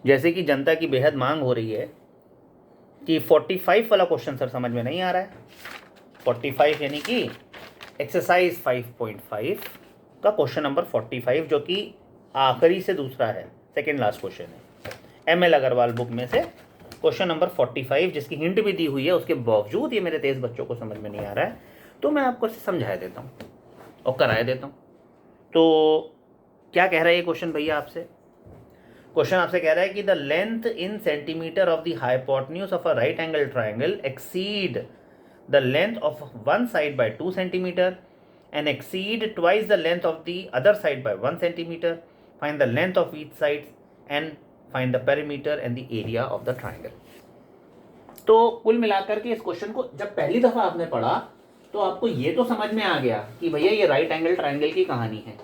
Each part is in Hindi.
जैसे कि जनता की बेहद मांग हो रही है कि 45 वाला क्वेश्चन सर समझ में नहीं आ रहा है। 45 यानी कि एक्सरसाइज 5.5 का क्वेश्चन नंबर 45, जो कि आखिरी से दूसरा है, सेकेंड लास्ट क्वेश्चन है ML अग्रवाल बुक में से क्वेश्चन नंबर 45, जिसकी हिंट भी दी हुई है। उसके बावजूद ये मेरे तेज बच्चों को समझ में नहीं आ रहा है, तो मैं आपको समझा देता हूँ और कराए देता हूँ। तो क्या कह रहा है ये क्वेश्चन भैया आपसे? क्वेश्चन आपसे कह रहा है कि the length in centimetre of the hypotenuse of a right angle triangle exceed the length of one side by 2 centimetre and exceed twice the length of the other side by 1 centimeter. Find the length of each side and find the perimeter and the area of the triangle. तो कुल मिलाकर के इस क्वेश्चन को जब पहली दफा आपने पढ़ा तो आपको ये तो समझ में आ गया कि भैया ये राइट एंगल ट्राइंगल की कहानी है।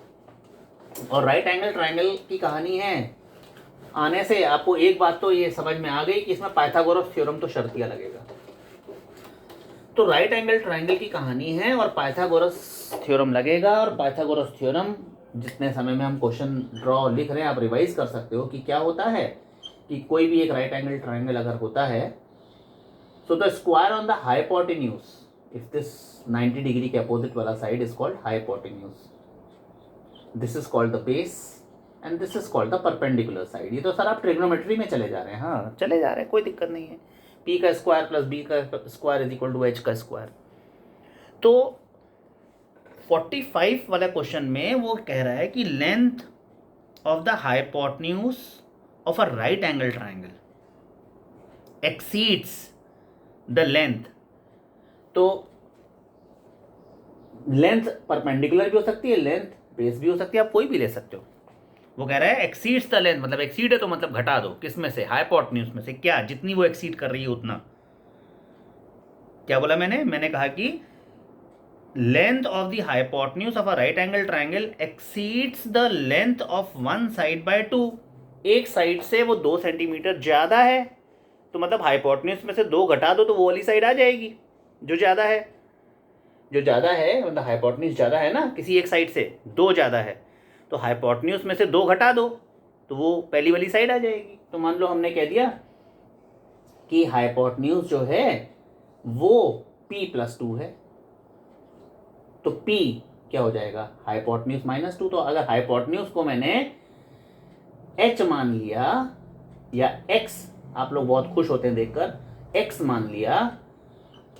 और राइट एंगल ट्राइंगल की कहानी है आने से आपको एक बात तो ये समझ में आ गई कि इसमें पाइथागोरस थ्योरम तो शर्तिया लगेगा। तो राइट एंगल ट्राइंगल की कहानी है और पाइथागोरस थ्योरम लगेगा। और पाइथागोरस थ्योरम जितने समय में हम क्वेश्चन ड्रॉ लिख रहे हैं आप रिवाइज कर सकते हो कि क्या होता है कि कोई भी एक राइट एंगल ट्राइंगल अगर होता है so the square on the hypotenuse if this 90 degree के अपोजिट वाला side is called hypotenuse, this is called the base and this is called the perpendicular side. ये तो सर आप ट्रिग्नोमेट्री में चले जा रहे हैं, हाँ चले जा रहे हैं, कोई दिक्कत नहीं है। p का स्क्वायर प्लस b का square is equal to h का स्क्वायर। तो 45 वाला क्वेश्चन में वो कह रहा है कि length of the hypotenuse of a right angle triangle exceeds the length. तो लेंथ परपेंडिकुलर भी हो सकती है, लेंथ बेस भी हो सकती है, आप कोई भी ले सकते हो। वो कह रहा है एक्सीड्स द लेंथ, मतलब एक्सीड है तो मतलब घटा दो, किस में से? हाइपोटेन्यूज में से। क्या? जितनी वो एक्सीड कर रही है उतना। क्या बोला मैंने कहा कि length of the hypotenuse of a right angle triangle exceeds the length of one side by 2। एक साइड से वो 2 सेंटीमीटर ज्यादा है, तो मतलब हाइपोटेन्यूज में से 2 घटा दो तो वो वाली साइड आ जाएगी जो ज्यादा है। जो ज्यादा है मतलब हाइपोटेन्यूज ज्यादा है ना, किसी एक साइड से 2 ज्यादा है, तो हाइपोटेन्यूज में से 2 घटा दो तो वो पहली वाली साइड आ जाएगी। तो मान लो हमने कह दिया कि हाइपोटेन्यूज जो है वो p प्लस 2 है, तो p क्या हो जाएगा? Hypotenuse minus 2। तो अगर हाइपोटेन्यूज को मैंने h मान लिया या x, आप लोग बहुत खुश होते हैं देखकर, x मान लिया,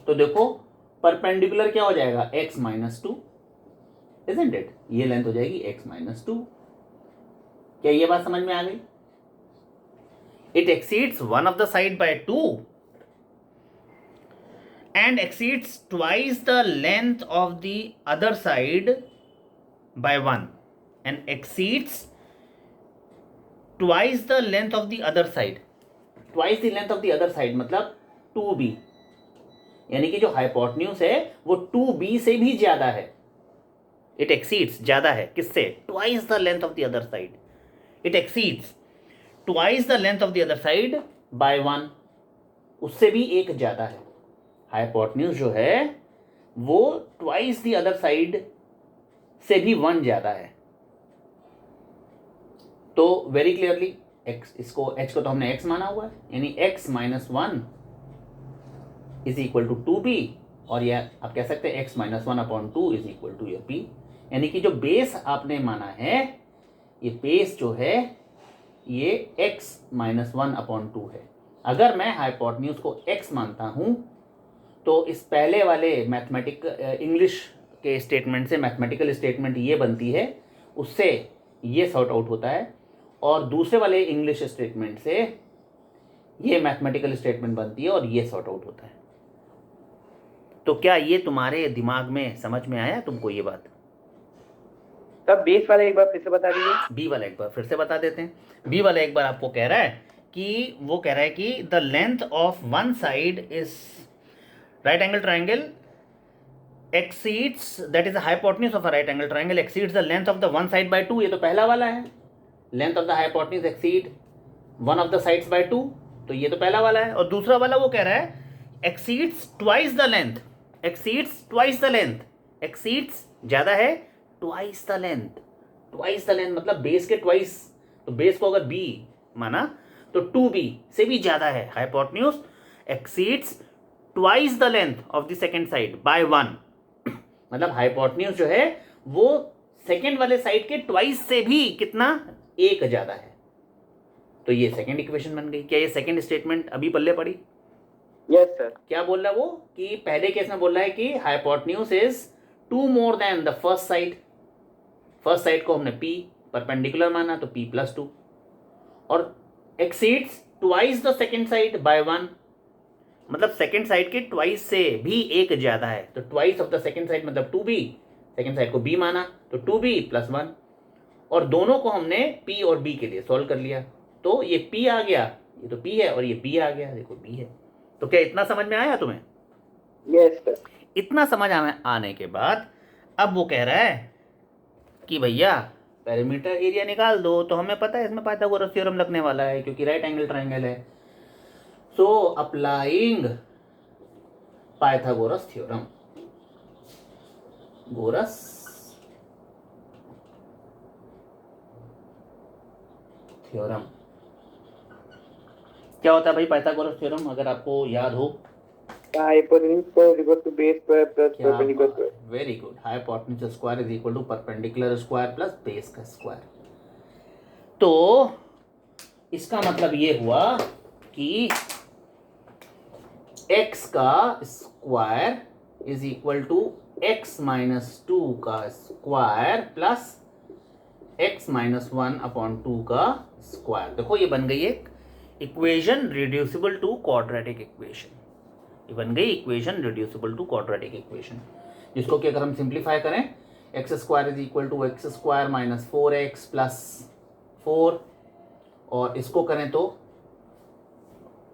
तो देखो परपेंडिकुलर क्या हो जाएगा? x minus 2, isn't it? ये लेंथ हो जाएगी x माइनस 2। क्या ये बात समझ में आ गई? It exceeds one of the side by 2 and exceeds twice the length of the other side by 1 and exceeds twice the length of the other side। twice the length of the other side मतलब 2b, यानी कि जो हाइपोटेन्यूज है वो 2b से भी ज्यादा है। इट एक्सीड्स ज्यादा है किससे? Twice the length of the other side. It exceeds twice the length of the other side by 1, उससे भी एक ज्यादा है। हाइपोटेन्यूज जो है वो ट्वाइस द अदर साइड से भी 1 ज्यादा है। तो वेरी क्लियरली x, इसको h को तो हमने x माना हुआ है, यानी x minus 1 is equal to 2b, और यह आप कह सकते हैं x minus 1 upon 2 is equal to ये p। यानी कि जो बेस आपने माना है, ये बेस जो है ये x माइनस 1 अपॉन 2 है। अगर मैं हाइपोटेन्यूज को x मानता हूं तो इस पहले वाले मैथमेटिक इंग्लिश के स्टेटमेंट से मैथमेटिकल स्टेटमेंट ये बनती है, उससे ये सॉर्ट आउट होता है, और दूसरे वाले इंग्लिश स्टेटमेंट से ये मैथमेटिकल स्टेटमेंट बनती है और ये सॉर्ट आउट होता है। तो क्या ये तुम्हारे दिमाग में समझ में आया तुमको ये बात? तब बेस वाला एक बार फिर से बता दीजिए। बी वाला एक बार फिर से बता देते हैं। बी वाला एक बार आपको कह रहा है कि वो कह रहा है कि the length of one side is right angle triangle exceeds, that is hypotenuse of a right angle triangle exceeds the length of the one side by 2। ये तो पहला वाला है, length of the hypotenuse exceed one of the sides by 2, तो ये तो पहला वाला है। और दूसरा वाला वो कह रहा है exceeds twice the length, exceeds twice the length, exceeds ज्यादा है, twice the length, twice the length मतलब बेस के ट्वाइस। तो बेस को अगर b माना तो 2b से भी ज्यादा है, hypotenuse exceeds twice the length of the second side by 1, मतलब हाइपोटेन्यूज जो है वो सेकेंड वाले साइड के ट्वाइस से भी कितना, 1 ज्यादा है। तो ये सेकेंड इक्वेशन बन गई। क्या ये सेकेंड स्टेटमेंट अभी पल्ले पड़ी? Yes sir. क्या बोल रहा है वो कि पहले केस में बोल रहा है कि hypotenuse is 2 more than the first side. First side को हमने p परपेंडिकुलर माना तो p+2, और exceeds twice the second side by 1, मतलब सेकेंड साइड के ट्वाइस से भी 1 ज्यादा है। तो twice of the second side मतलब 2b, सेकेंड साइड को b माना तो 2b+1, और दोनों को हमने p और b के लिए सॉल्व कर लिया। तो ये p आ गया, ये तो p है, और ये b आ गया, देखो b है। तो क्या इतना समझ में आया तुम्हें? Yes sir. इतना समझ आने के बाद अब वो कह रहा है कि भैया पेरीमीटर एरिया निकाल दो। तो हमें पता है इसमें पाइथागोरस थ्योरम लगने वाला है क्योंकि राइट एंगल ट्रायंगल है। सो अप्लाइंग पाइथागोरस थ्योरम, गोरस थ्योरम क्या होता है भाई पाइथागोरस थ्योरम, अगर आपको याद हो? Hypotenuse square equal to base square plus perpendicular square. Very good, hypotenuse square is equal to perpendicular square plus base का स्क्वायर। तो इसका मतलब ये हुआ कि x का square is equal to x-2 का स्क्वायर प्लस x-1/2 का स्क्वायर। देखो ये बन गई एक equation reducible to quadratic equation. ये बन गई equation reducible to quadratic equation, जिसको कि अगर हम सिंप्लीफाई करें x² is equal to x² - 4x plus 4, और इसको करें तो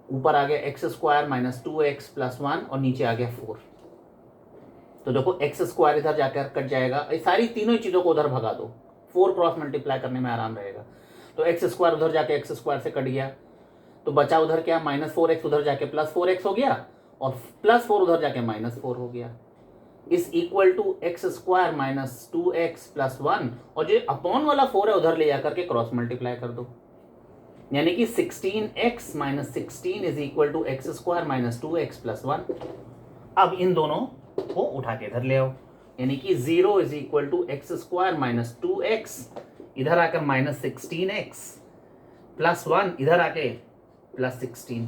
ऊपर आ गया x² - 2x प्लस 1 और नीचे आ गया 4। तो देखो x² इधर जाकर कट जाएगा, ये सारी तीनों चीज़ों को उधर भगा दो, 4 क्रॉस मल्टीप्लाई करने में आराम रहेगा। तो x² उधर जाके x² से कट गया, तो बचा उधर क्या, -4x उधर जाके +4x हो गया, और +4 उधर जाके -4 हो गया, इस equal to x² - 2x plus 1, और जो अपॉन वाला 4 है उधर ले जाकर के क्रॉस मल्टीप्लाई कर दो, यानी कि 16x - 16 is equal to x² - 2x plus 1। अब इन दोनों को उठा के इधर ले आओ, यानी कि 0 is equal to x² - 2x, इधर आकर -16x प्लस 1, इधर आके +16।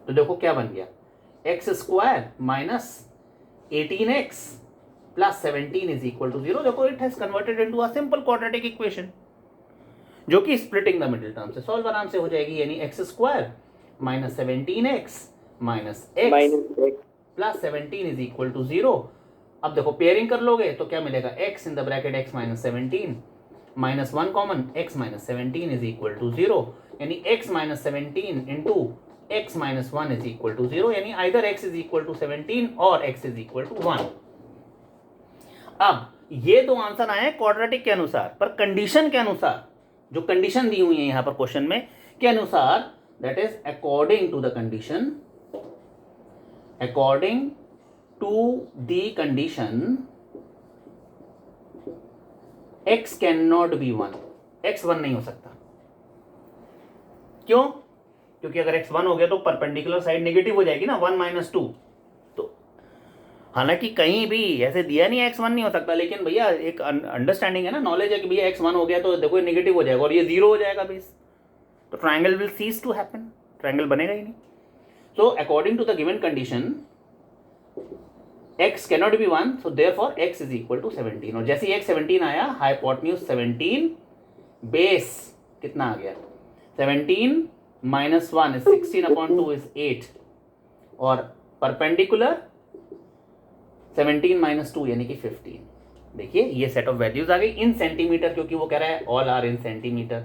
तो देखो क्या बन गया, x² - 18x plus 17 is equal to 0। देखो it has converted into a simple quadratic equation, जो कि स्प्लिटिंग द मिडिल टर्म से सॉल्व आराम से हो जाएगी, यानी x² - 17x minus x plus 17 is equal to 0। अब देखो पेयरिंग कर लोगे तो क्या मिलेगा, x in the bracket x - 17 -1 common, x - 17 is equal to 0, यानी x - 17 into x - 1 is equal to 0, यानी either x is equal to 17 और x इज इक्वल टू 1। अब ये दो आंसर आए क्वाड्रेटिक के अनुसार, पर कंडीशन के अनुसार, जो कंडीशन दी हुई है यहां पर क्वेश्चन में के अनुसार, that is according to the condition, according to the condition x can not be 1, x 1 नहीं हो सकता। क्यों? क्योंकि अगर x 1 हो गया तो परपेंडिकुलर साइड नेगेटिव हो जाएगी ना, 1 - 2। तो हालांकि कहीं भी ऐसे दिया नहीं है x 1 नहीं हो सकता, लेकिन भैया एक अंडरस्टैंडिंग है ना, नॉलेज है कि भैया x 1 हो गया तो देखो ये नेगेटिव हो जाएगा और ये 0 हो जाएगा बेस, तो triangle will cease to happen, triangle बनेगा ही नहीं। So according to the given condition x cannot be 1, so therefore x is equal to 17, और जैसे ही x 17 आया, हाइपोटेन्यूज 17, बेस कितना आ गया, 17 - 1 इज 16/2 इज 8, और परपेंडिकुलर 17 - 2 यानी कि 15। देखिए ये सेट ऑफ वैल्यूज आ गई इन सेंटीमीटर, क्योंकि वो कह रहा है ऑल आर इन सेंटीमीटर,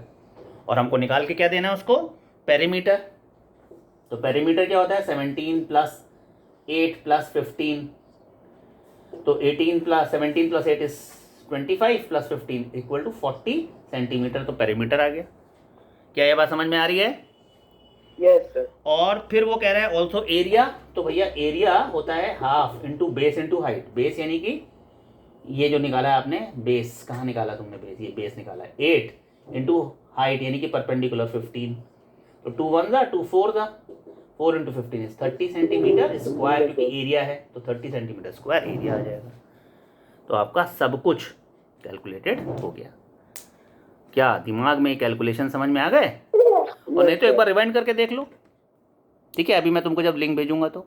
और हमको निकाल के क्या देना है उसको, पेरीमीटर। तो पेरीमीटर क्या होता है, 17 + 8 + 15, तो 17 + 8 इज 25 + 15 इक्वल टू 40 सेंटीमीटर, तो पेरीमीटर आ गया। क्या ये बात समझ में आ रही है? Yes sir. और फिर वो कह रहा है ऑल्सो एरिया, तो भैया एरिया होता है half into base into height. Base यानी कि ये जो निकाला है आपने, बेस कहाँ निकाला तुमने, बेस, ये बेस निकाला है 8 इंटू हाइट यानी कि परपेंडिकुलर 15, तो 2 1 जा 2 4 जा 4 इंटू 15 इज 30 सेंटीमीटर स्क्वायर, क्योंकि एरिया है तो 30 सेंटीमीटर स्क्वायर एरिया आ जाएगा। तो आपका सब कुछ कैलकुलेटेड हो गया। क्या दिमाग में कैलकुलेशन समझ में आ गए? और नहीं तो एक बार रिवाइंड करके देख लो, ठीक है। अभी मैं तुमको जब लिंक भेजूंगा तो